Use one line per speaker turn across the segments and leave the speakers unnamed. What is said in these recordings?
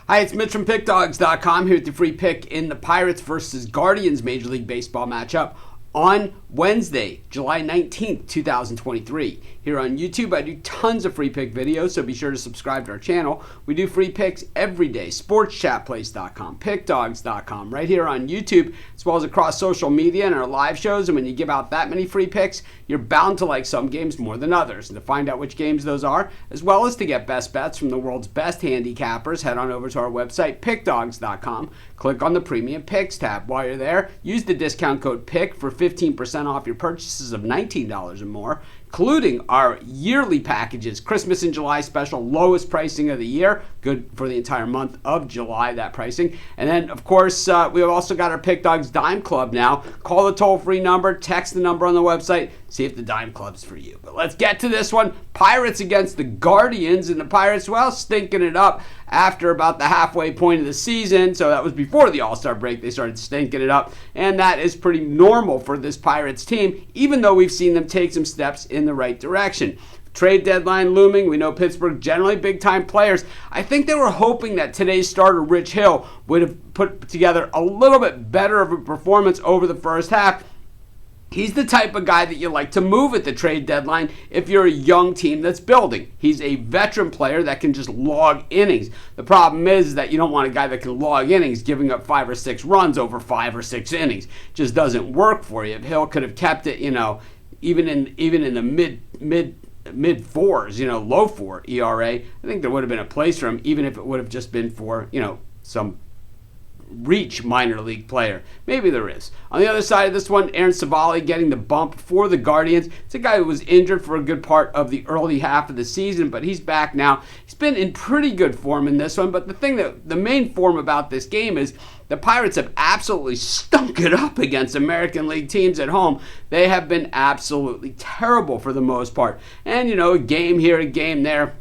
Hi, it's Mitch from Pickdawgz.com here with the free pick in the Pirates versus Guardians Major League Baseball matchup on Wednesday, July 19th, 2023. Here on YouTube, I do tons of free pick videos, so be sure to subscribe to our channel. We do free picks every day. Sportschatplace.com, Pickdawgz.com, right here on YouTube, as well as across social media and our live shows. And when you give out that many free picks, you're bound to like some games more than others. And to find out which games those are, as well as to get best bets from the world's best handicappers, head on over to our website, Pickdawgz.com. Click on the Premium Picks tab. While you're there, use the discount code PICK for 15% off your purchases of $19 or more, including our yearly packages, Christmas and July special, lowest pricing of the year, good for the entire month of July, that pricing. And then, of course, we have also got our Pick Dawgz Dime Club now. Call the toll-free number, text the number on the website, see if the Dime Club's for you. But let's get to this one. Pirates against the Guardians, and the Pirates, well, stinking it up after about the halfway point of the season. So that was before the All-Star break. They started stinking it up, and that is pretty normal for this Pirates team, even though we've seen them take some steps in the right direction. Trade deadline looming. We know Pittsburgh generally big-time players. I think they were hoping that today's starter, Rich Hill, would have put together a little bit better of a performance over the first half. He's the type of guy that you like to move at the trade deadline if you're a young team that's building. He's a veteran player that can just log innings. The problem is that you don't want a guy that can log innings giving up 5 or 6 runs over 5 or 6 innings. It just doesn't work for you. If Hill could have kept it, even in the mid fours, low 4 ERA, I think there would have been a place for him, even if it would have just been for, some reach minor league player. Maybe there is. On the other side of this one, Aaron Civale getting the bump for the Guardians. It's a guy who was injured for a good part of the early half of the season, but he's back now. He's been in pretty good form in this one, but the main form about this game is the Pirates have absolutely stunk it up against American League teams at home. They have been absolutely terrible for the most part. And, a game here, a game there.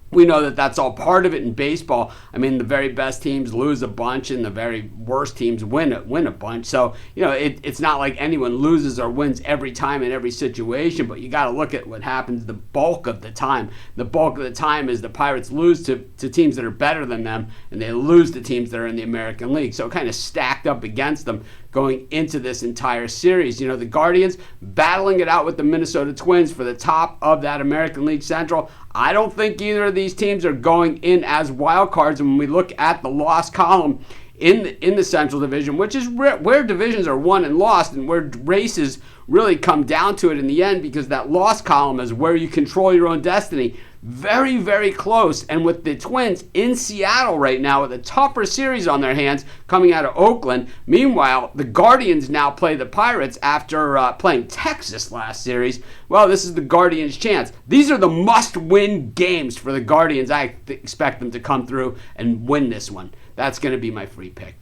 We know that that's all part of it in baseball. I mean, the very best teams lose a bunch and the very worst teams win a bunch. So, it's not like anyone loses or wins every time in every situation, but you got to look at what happens the bulk of the time. The bulk of the time is the Pirates lose to teams that are better than them, and they lose to teams that are in the American League. So it kind of stacked up against them going into this entire series. The Guardians battling it out with the Minnesota Twins for the top of that American League Central. I don't think either of these teams are going in as wild cards. And when we look at the loss column in the Central Division, which is where divisions are won and lost and where races really come down to it in the end, because that loss column is where you control your own destiny. Very, very close. And with the Twins in Seattle right now with a tougher series on their hands coming out of Oakland. Meanwhile, the Guardians now play the Pirates after playing Texas last series. Well, this is the Guardians' chance. These are the must-win games for the Guardians. I expect them to come through and win this one. That's going to be my free pick.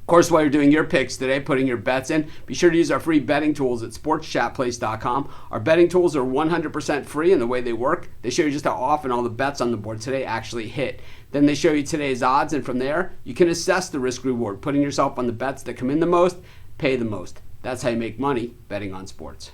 Of course, while you're doing your picks today, putting your bets in, be sure to use our free betting tools at sportschatplace.com. Our betting tools are 100% free in the way they work. They show you just how often all the bets on the board today actually hit. Then they show you today's odds, and from there, you can assess the risk-reward, putting yourself on the bets that come in the most, pay the most. That's how you make money betting on sports.